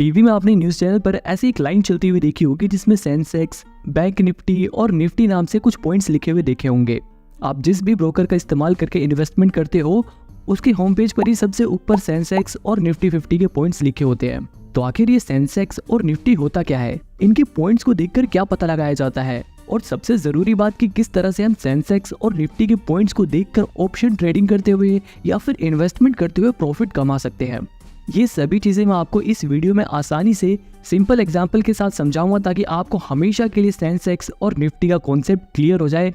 TV में आपने news channel पर ऐसी एक लाइन चलती हुई देखी होगी जिसमें सेंसेक्स, बैंक निफ्टी और निफ्टी नाम से कुछ पॉइंट्स लिखे हुए देखे होंगे। आप जिस भी ब्रोकर का इस्तेमाल करके इन्वेस्टमेंट करते हो उसके होम पेज पर ही सबसे ऊपर सेंसेक्स और निफ्टी 50 के पॉइंट्स लिखे होते हैं। तो आखिर ये सेंसेक्स और निफ्टी होता क्या है, इनके पॉइंट्स को देखकर क्या पता लगाया जाता है, और सबसे जरूरी बात कि किस तरह से हम सेंसेक्स और निफ्टी के पॉइंट्स को देखकर ऑप्शन ट्रेडिंग करते हुए या फिर इन्वेस्टमेंट करते हुए प्रॉफिट कमा सकते हैं। ये सभी चीजें मैं आपको इस वीडियो में आसानी से सिंपल एग्जांपल के साथ समझाऊंगा ताकि आपको हमेशा के लिए सेंसेक्स और निफ्टी का कॉन्सेप्ट क्लियर हो जाए।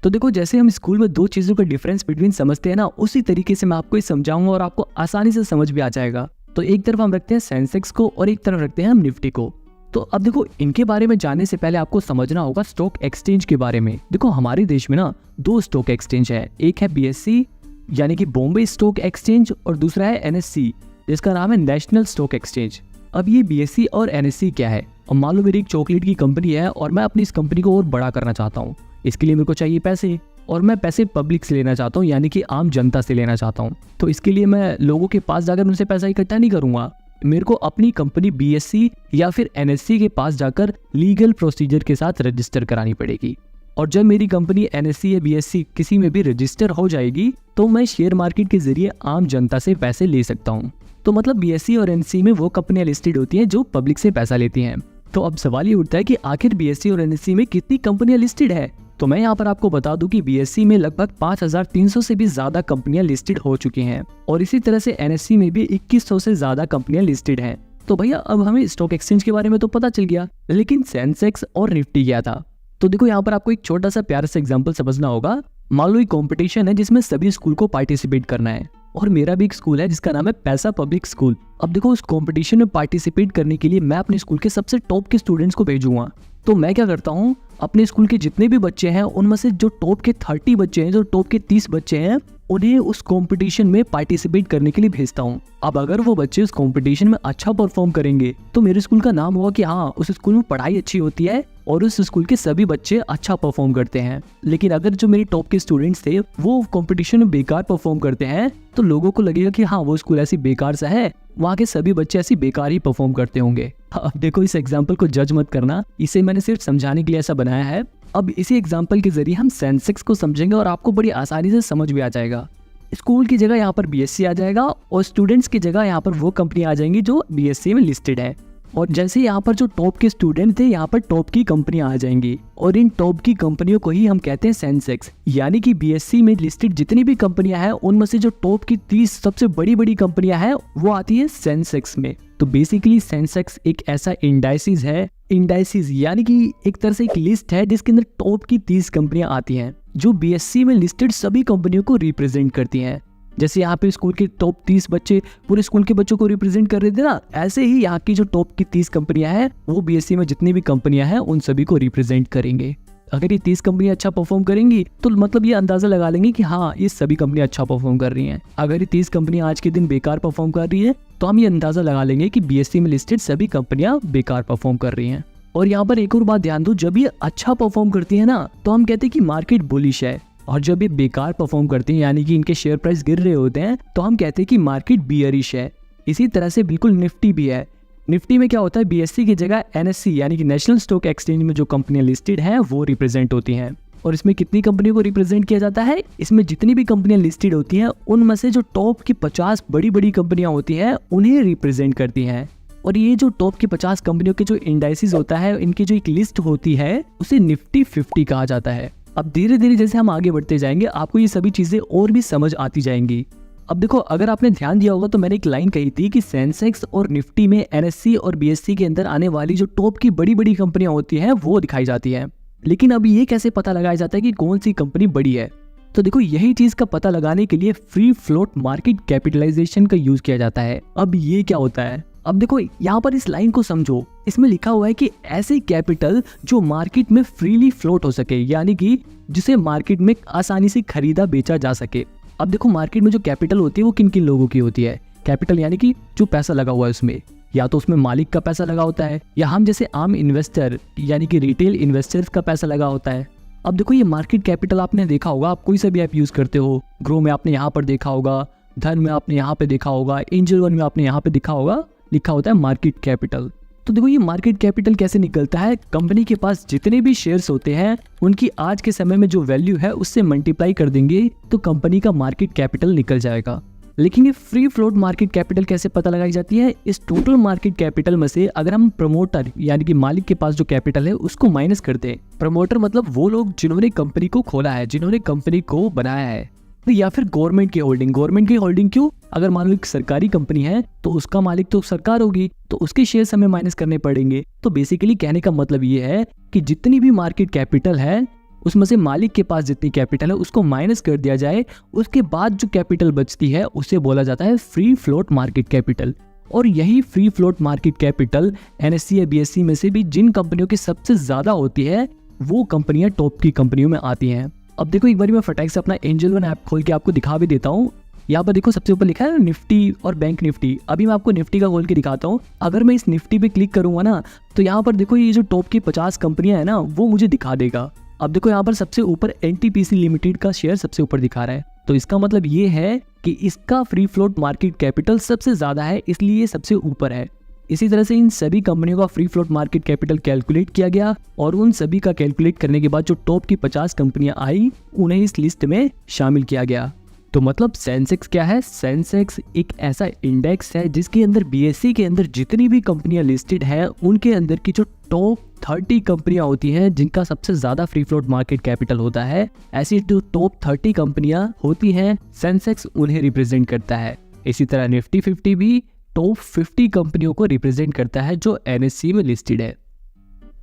तो देखो, जैसे हम स्कूल में दो चीजों का डिफरेंस बिटवीन समझते हैं ना, उसी तरीके से मैं आपको ये समझाऊंगा और आपको आसानी से समझ भी आ जाएगा। तो एक तरफ हम रखते हैं सेंसेक्स को और एक तरफ रखते हैं हम निफ्टी को। तो अब देखो, इनके बारे में जानने से पहले आपको समझना होगा स्टॉक एक्सचेंज के बारे में। देखो, हमारे देश में ना दो स्टॉक एक्सचेंज है, एक है BSE यानी कि बॉम्बे स्टॉक एक्सचेंज और दूसरा है NSE जिसका नाम है नेशनल स्टॉक एक्सचेंज। अब ये BSE और NSE क्या है? अब मान लो मेरी एक चॉकलेट की कंपनी है और मैं अपनी इस कंपनी को और बड़ा करना चाहता हूँ। इसके लिए मेरे को चाहिए पैसे, और मैं पैसे पब्लिक से लेना चाहता हूँ यानी कि आम जनता से लेना चाहता हूँ। तो इसके लिए मैं लोगों के पास जाकर उनसे पैसा इकट्ठा नहीं करूंगा, मेरे को अपनी कंपनी BSE या फिर NSE के पास जाकर लीगल प्रोसीजर के साथ रजिस्टर करानी पड़ेगी। और जब मेरी कंपनी NSE या BSE किसी में भी रजिस्टर हो जाएगी तो मैं शेयर मार्केट के जरिए आम जनता से पैसे ले सकता हूँ। तो मतलब BSE और NSE में वो कंपनियां लिस्टेड होती हैं जो पब्लिक से पैसा लेती हैं। तो अब सवाल ये उठता है कि आखिर BSE और NSE में कितनी कंपनियां लिस्टेड है? तो मैं यहाँ पर आपको बता दूं कि BSE में लगभग 5300 से भी ज्यादा कंपनियां लिस्टेड हो चुकी हैं और इसी तरह से NSE में भी 2100 से ज्यादा कंपनियां लिस्टेड हैं। तो भैया, अब हमें स्टॉक एक्सचेंज के बारे में तो पता चल गया, लेकिन सेंसेक्स और निफ्टी क्या था? तो देखो, यहाँ पर आपको एक छोटा सा प्यारा सा एग्जाम्पल समझना होगा। मान लो एक कॉम्पिटिशन है जिसमें सभी स्कूल को पार्टिसिपेट करना है और मेरा भी एक स्कूल है जिसका नाम है पैसा पब्लिक स्कूल। अब देखो, उस कंपटीशन में पार्टिसिपेट करने के लिए मैं अपने स्कूल के सबसे टॉप के स्टूडेंट्स को भेजूंगा। तो मैं क्या करता हूँ, अपने स्कूल के जितने भी बच्चे हैं उनमें से जो टॉप के 30 बच्चे हैं, जो टॉप के 30 बच्चे हैं, उन्हें उस कंपटीशन में पार्टिसिपेट करने के लिए भेजता हूँ। अब अगर वो बच्चे उस कंपटीशन में अच्छा परफॉर्म करेंगे तो मेरे स्कूल का नाम होगा कि हाँ, उस स्कूल में पढ़ाई अच्छी होती है और उस स्कूल के सभी बच्चे अच्छा परफॉर्म करते हैं। लेकिन अगर जो मेरे टॉप के स्टूडेंट्स थे वो कंपटीशन में बेकार परफॉर्म करते हैं तो लोगों को लगेगा कि हाँ, वो स्कूल ऐसी बेकार सा है, वहाँ के सभी बच्चे ऐसी बेकार ही परफॉर्म करते होंगे। अब देखो, इस एग्जाम्पल को जज मत करना, इसे मैंने सिर्फ समझाने के लिए ऐसा बनाया है। अब इसी एग्जाम्पल के जरिए हम सेंसेक्स को समझेंगे और आपको बड़ी आसानी से समझ भी आ जाएगा। स्कूल की जगह यहाँ पर BSE आ जाएगा और स्टूडेंट्स की जगह यहाँ पर वो कंपनी आ जाएंगी जो BSE में लिस्टेड है। और जैसे यहाँ पर जो टॉप के स्टूडेंट थे, यहाँ पर टॉप की कंपनियां आ जाएंगी और इन टॉप की कंपनियों को ही हम कहते हैं सेंसेक्स। यानी कि BSE में लिस्टेड जितनी भी कंपनियां हैं उनमें से जो टॉप की 30 सबसे बड़ी बड़ी कंपनियां हैं वो आती है सेंसेक्स में। तो बेसिकली सेंसेक्स एक ऐसा इंडाइसिस है, इंडाइसिस यानी कि एक तरह से एक लिस्ट है जिसके अंदर टॉप की 30 कंपनियां आती हैं जो BSE में लिस्टेड सभी कंपनियों को रिप्रेजेंट करती हैं। जैसे यहाँ पे स्कूल के टॉप 30 बच्चे पूरे स्कूल के बच्चों को रिप्रेजेंट कर रहे थे ना, ऐसे ही यहाँ की जो टॉप की 30 कंपनियां हैं वो BSE में जितनी भी कंपनियां हैं उन सभी को रिप्रेजेंट करेंगे। अगर ये 30 कंपनियां अच्छा परफॉर्म करेंगी तो मतलब ये अंदाजा लगा लेंगे कि हाँ, ये सभी कंपनियां अच्छा परफॉर्म कर रही हैं। अगर ये 30 कंपनियां आज के दिन बेकार परफॉर्म कर रही है तो हम ये अंदाजा लगा लेंगे कि BSE में लिस्टेड सभी कंपनियां बेकार परफॉर्म कर रही हैं। और यहाँ पर एक और बात ध्यान दो, जब ये अच्छा परफॉर्म करती है ना तो हम कहते हैं कि मार्केट बुलिश है, और जब ये बेकार परफॉर्म करते हैं यानी कि इनके शेयर प्राइस गिर रहे होते हैं तो हम कहते हैं कि मार्केट बियरिश है। इसी तरह से बिल्कुल निफ्टी भी है। निफ्टी में क्या होता है, BSE की जगह NSE यानी कि नेशनल स्टॉक एक्सचेंज में जो कंपनियां लिस्टेड हैं वो रिप्रेजेंट होती हैं। और इसमें कितनी कंपनियों को रिप्रेजेंट किया जाता है? इसमें जितनी भी कंपनियां लिस्टेड होती हैं उनमें से जो टॉप की 50 बड़ी बड़ी कंपनियां होती हैं उन्हें रिप्रेजेंट करती हैं। और ये जो टॉप की 50 कंपनियों के जो इंडाइसिस होता है, इनकी जो एक लिस्ट होती है उसे निफ्टी 50 कहा जाता है। अब धीरे धीरे जैसे हम आगे बढ़ते जाएंगे आपको ये सभी चीजें और भी समझ आती जाएंगी। अब देखो, अगर आपने ध्यान दिया होगा तो मैंने एक लाइन कही थी कि सेंसेक्स और निफ्टी में NSE और BSE के अंदर आने वाली जो टॉप की बड़ी बड़ी कंपनियां होती हैं वो दिखाई जाती हैं। लेकिन अब ये कैसे पता लगाया जाता है कि कौन सी कंपनी बड़ी है? तो देखो, यही चीज का पता लगाने के लिए फ्री फ्लोट मार्केट कैपिटलाइजेशन का यूज किया जाता है। अब ये क्या होता है? अब देखो, यहाँ पर इस लाइन को समझो, इसमें लिखा हुआ है कि ऐसे कैपिटल जो मार्केट में फ्रीली फ्लोट हो सके, यानी कि जिसे मार्केट में आसानी से खरीदा बेचा जा सके। अब देखो, मार्केट में जो कैपिटल होती है वो किन किन लोगों की होती है? कैपिटल यानी कि जो पैसा लगा हुआ है उसमें, या तो उसमें मालिक का पैसा लगा होता है या हम जैसे आम इन्वेस्टर यानी कि रिटेल इन्वेस्टर्स का पैसा लगा होता है। अब देखो, ये मार्केट कैपिटल आपने देखा होगा, आप कोई सा भी ऐप यूज करते हो, ग्रो में आपने यहाँ पर देखा होगा, धन में आपने यहाँ पे देखा होगा, एंजल वन में आपने यहाँ पे देखा होगा, लिखा होता है मार्केट कैपिटल। तो देखो ये मार्केट कैपिटल कैसे निकलता है, कंपनी के पास जितने भी शेयर्स होते हैं उनकी आज के समय में जो वैल्यू है उससे मल्टीप्लाई कर देंगे तो कंपनी का मार्केट कैपिटल निकल जाएगा। लेकिन ये फ्री फ्लोट मार्केट कैपिटल कैसे पता लगाई जाती है, इस टोटल मार्केट कैपिटल में से अगर हम प्रमोटर यानी कि मालिक के पास जो कैपिटल है उसको माइनस करते हैं। प्रमोटर मतलब वो लोग जिन्होंने कंपनी को खोला है, जिन्होंने कंपनी को बनाया है, या फिर गवर्नमेंट की होल्डिंग। गवर्नमेंट की होल्डिंग क्यों, अगर मान लो एक सरकारी कंपनी है तो उसका मालिक तो सरकार होगी, तो उसके शेयर्स हमें माइनस करने पड़ेंगे। तो बेसिकली कहने का मतलब ये है कि जितनी भी मार्केट कैपिटल है उसमें से मालिक के पास जितनी कैपिटल है उसको माइनस कर दिया जाए, उसके बाद जो कैपिटल बचती है उसे बोला जाता है फ्री फ्लोट मार्केट कैपिटल। और यही free float market capital NSE या BSE में से भी जिन कंपनियों की सबसे ज्यादा होती है वो कंपनियां टॉप की कंपनियों में आती हैं। अब देखो एक बार मैं फटाक से अपना एंजल वन ऐप खोल के आपको दिखा भी देता हूँ। यहाँ पर देखो सबसे ऊपर लिखा है निफ्टी और बैंक निफ्टी। अभी मैं आपको निफ्टी का खोल के दिखाता हूँ। अगर मैं इस निफ्टी पे क्लिक करूंगा ना तो यहाँ पर देखो ये जो टॉप की 50 कंपनियां है ना वो मुझे दिखा देगा। अब देखो यहाँ पर सबसे ऊपर NTPC लिमिटेड का शेयर सबसे ऊपर दिखा रहा है, तो इसका मतलब ये है कि इसका फ्री फ्लोट मार्केट कैपिटल सबसे ज्यादा है, इसलिए ये सबसे ऊपर है। इसी तरह से इन सभी कंपनियों का free float market capital calculate किया गया और उन सभी का कैलकुलेट करने के बाद जो टॉप की 50 कंपनियां आई उन्हें इस लिस्ट में शामिल किया गया। तो मतलब सेंसेक्स क्या है, सेंसेक्स एक ऐसा इंडेक्स है जिसके अंदर BSE के अंदर जितनी भी कंपनियां लिस्टेड है उनके अंदर की जो टॉप 30 कंपनियां होती हैं जिनका सबसे ज्यादा फ्री फ्लोट मार्केट कैपिटल होता है, ऐसी जो टॉप 30 कंपनियां होती हैं सेंसेक्स उन्हें रिप्रेजेंट करता है। इसी तरह निफ्टी 50 भी टॉप 50 कंपनियों को रिप्रेजेंट करता है जो NSE में लिस्टेड है।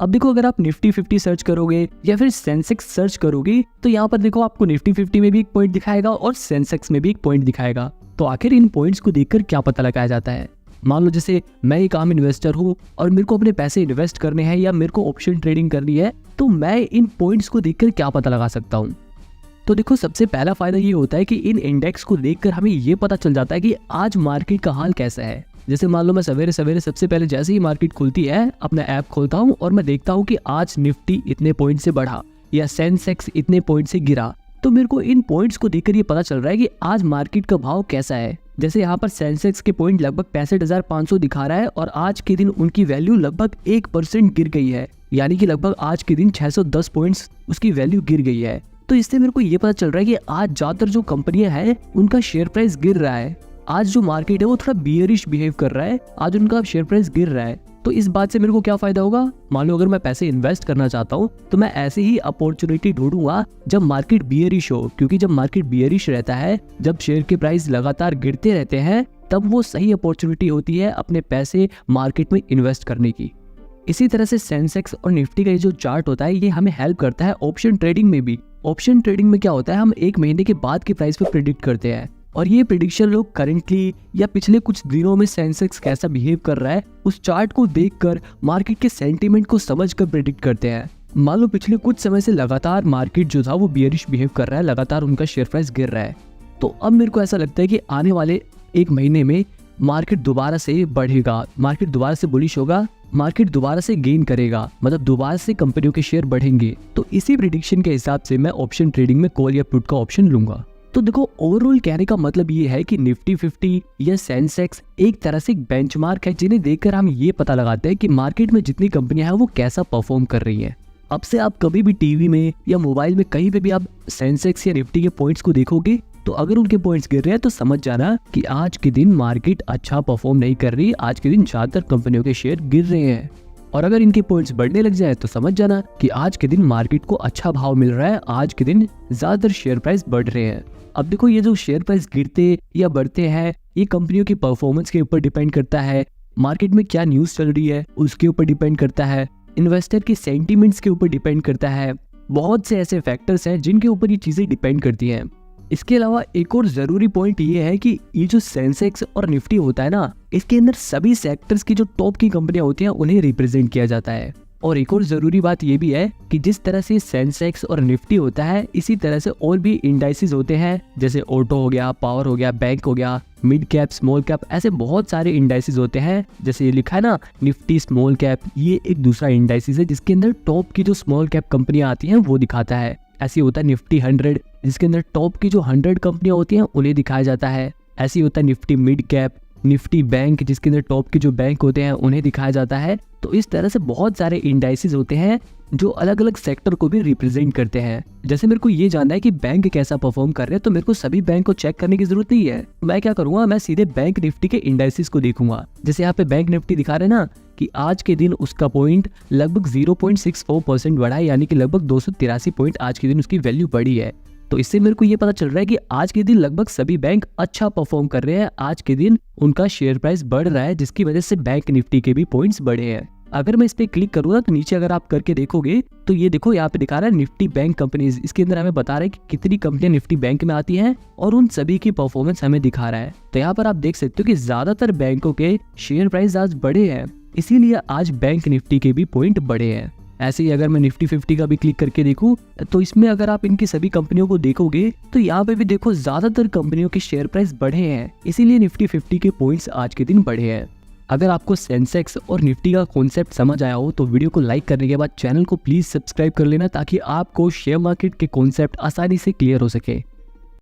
अब देखो अगर आप निफ्टी 50 सर्च करोगे या फिर सेंसेक्स सर्च करोगे तो यहाँ पर देखो आपको निफ्टी 50 में भी एक पॉइंट दिखाएगा और सेंसेक्स में भी एक पॉइंट दिखाएगा। तो आखिर इन पॉइंट्स को देखकर क्या पता लगाया जाता है, मान लो जैसे मैं एक आम इन्वेस्टर हूँ और मेरे को अपने पैसे इन्वेस्ट करने हैं या मेरे को ऑप्शन ट्रेडिंग करनी है, तो मैं इन पॉइंट्स को देखकर क्या पता लगा सकता हूँ। तो देखो सबसे पहला फायदा ये होता है कि इन इंडेक्स को देखकर हमें ये पता चल जाता है कि आज मार्केट का हाल कैसा है। जैसे मान लो मैं सवेरे सवेरे सबसे पहले जैसे ही मार्केट खुलती है अपना ऐप खोलता हूँ और मैं देखता हूँ कि आज निफ्टी इतने पॉइंट से बढ़ा या सेंसेक्स इतने पॉइंट से गिरा, तो मेरे को इन पॉइंट्स को देखकर ये पता चल रहा है कि आज मार्केट का भाव कैसा है। जैसे यहाँ पर सेंसेक्स के पॉइंट लगभग 65,500 दिखा रहा है और आज के दिन उनकी वैल्यू लगभग 1% गिर गई है, यानी कि लगभग आज के दिन 610 पॉइंट्स उसकी वैल्यू गिर गई है। तो इससे मेरे को ये पता चल रहा है कि आज ज्यादातर जो कंपनियां हैं उनका शेयर प्राइस गिर रहा है। आज जो मार्केट है वो थोड़ा बियरिश बिहेव कर रहा है, आज उनका शेयर प्राइस गिर रहा है। तो इस बात से मेरे को क्या फायदा होगा, मान लो अगर मैं पैसे इन्वेस्ट करना चाहता हूँ तो मैं ऐसे ही अपॉर्चुनिटी ढूंढूंगा जब मार्केट बियरिश हो, क्योंकि जब मार्केट बियरिश रहता है, जब शेयर के प्राइस लगातार गिरते रहते हैं, तब वो सही अपॉर्चुनिटी होती है अपने पैसे मार्केट में इन्वेस्ट करने की। इसी तरह से सेंसेक्स और निफ्टी का ये जो चार्ट होता है ये हमें हेल्प करता है ऑप्शन ट्रेडिंग में भी। ऑप्शन ट्रेडिंग में क्या होता है, हम एक महीने के बाद की प्राइस पे प्रेडिक्ट करते हैं और ये प्रेडिक्शन लोग करेंटली या पिछले कुछ दिनों में सेंसेक्स कैसा बिहेव कर रहा है उस चार्ट को देखकर मार्केट के सेंटीमेंट को समझकर प्रेडिक्ट करते हैं। मान लो पिछले कुछ समय से लगातार मार्केट जो था वो बियरिश बिहेव कर रहा है, लगातार उनका शेयर प्राइस गिर रहा है, तो अब मेरे को ऐसा लगता है कि आने वाले एक महीने में मार्केट दोबारा से बढ़ेगा, मार्केट दोबारा से बुलिश होगा, मार्केट दोबारा से गेन करेगा, मतलब दोबारा से कंपनियों के शेयर बढ़ेंगे। तो इसी प्रेडिक्शन के हिसाब से मैं ऑप्शन ट्रेडिंग में कॉल या पुट का ऑप्शन लूंगा। तो देखो ओवरऑल कहने का मतलब ये है कि निफ्टी 50 या सेंसेक्स एक तरह से बेंचमार्क है जिन्हें देखकर हम ये पता लगाते हैं कि मार्केट में जितनी कंपनियां हैं वो कैसा परफॉर्म कर रही हैं। अब से आप कभी भी टीवी में या मोबाइल में कहीं पे भी आप सेंसेक्स या निफ्टी के पॉइंट्स को देखोगे तो अगर उनके पॉइंट्स गिर रहे हैं तो समझ जाना कि आज के दिन मार्केट अच्छा परफॉर्म नहीं कर रही, आज के दिन ज्यादातर कंपनियों के शेयर गिर रहे हैं। और अगर इनके पॉइंट्स बढ़ने लग जाए तो समझ जाना कि आज के दिन मार्केट को अच्छा भाव मिल रहा है, आज के दिन ज्यादातर शेयर प्राइस बढ़ रहे हैं। अब देखो ये जो शेयर प्राइस गिरते या बढ़ते हैं ये कंपनियों की परफॉर्मेंस के ऊपर डिपेंड करता है, मार्केट में क्या न्यूज चल रही है उसके ऊपर डिपेंड करता है, इन्वेस्टर के सेंटीमेंट्स के ऊपर डिपेंड करता है। बहुत से ऐसे फैक्टर्स हैं जिनके ऊपर ये चीजें डिपेंड करती हैं। इसके अलावा एक और जरूरी पॉइंट ये है कि ये जो सेंसेक्स और निफ्टी होता है ना, इसके अंदर सभी सेक्टर्स की जो टॉप की कंपनियां होती हैं उन्हें रिप्रेजेंट किया जाता है। और एक और जरूरी बात ये भी है कि जिस तरह से सेंसेक्स और निफ्टी होता है इसी तरह से और भी इंडाइसेस होते हैं, जैसे ऑटो हो गया, पावर हो गया, बैंक हो गया, मिड कैप, स्मॉल कैप, ऐसे बहुत सारे इंडाइसेस होते हैं। जैसे ये लिखा है ना निफ्टी स्मॉल कैप, ये एक दूसरा इंडाइसेस है जिसके अंदर टॉप की जो स्मॉल कैप कंपनियां आती हैं वो दिखाता है। ऐसे होता है निफ्टी 100 जिसके अंदर टॉप की जो 100 कंपनियां होती हैं उन्हें दिखाया जाता है। ऐसे होता है Nifty mid cap Nifty bank जिसके अंदर टॉप के जो बैंक होते हैं उन्हें दिखाया जाता है। तो इस तरह से बहुत सारे इंडाइसेस होते हैं जो अलग अलग सेक्टर को भी रिप्रेजेंट करते हैं। जैसे मेरे को ये जानना है कि बैंक कैसा परफॉर्म कर रहे हैं, तो मेरे को सभी बैंक को चेक करने की जरूरत नहीं है। मैं क्या करूंगा, मैं सीधे बैंक निफ्टी के इंडाइसेस को देखूंगा। जैसे यहाँ पे बैंक निफ्टी दिखा रहे हैं ना कि आज के दिन उसका पॉइंट लगभग 0.64% बढ़ा है, यानी कि लगभग 283 पॉइंट आज के दिन उसकी वैल्यू बढ़ी है। तो इससे मेरे को ये पता चल रहा है कि आज के दिन लगभग सभी बैंक अच्छा परफॉर्म कर रहे हैं। आज के दिन उनका शेयर प्राइस बढ़ रहा है, जिसकी वजह से बैंक निफ्टी के भी पॉइंट्स बढ़े हैं। अगर मैं इस पे क्लिक करूंगा तो नीचे अगर आप करके देखोगे तो ये देखो यहाँ पे दिखा रहा है निफ्टी बैंक कंपनीज। इसके अंदर हमें बता रहा है कि कितनी कंपनियां निफ्टी बैंक में आती हैं और उन सभी की परफॉर्मेंस हमें दिखा रहा है। तो यहाँ पर आप देख सकते हो कि ज्यादातर बैंकों के शेयर प्राइस आज बढ़े हैं, इसीलिए आज बैंक निफ्टी के भी पॉइंट बढ़े हैं। ऐसे ही अगर मैं निफ्टी 50 का भी क्लिक करके देखूं तो इसमें अगर आप इनकी सभी कंपनियों को देखोगे तो यहाँ पे भी देखो ज्यादातर कंपनियों के शेयर प्राइस बढ़े हैं, इसीलिए निफ्टी 50 के पॉइंट्स आज के दिन बढ़े हैं। अगर आपको सेंसेक्स और निफ्टी का कॉन्सेप्ट समझ आया हो तो वीडियो को लाइक करने के बाद चैनल को प्लीज सब्सक्राइब कर लेना, ताकि आपको शेयर मार्केट के कॉन्सेप्ट आसानी से क्लियर हो सके।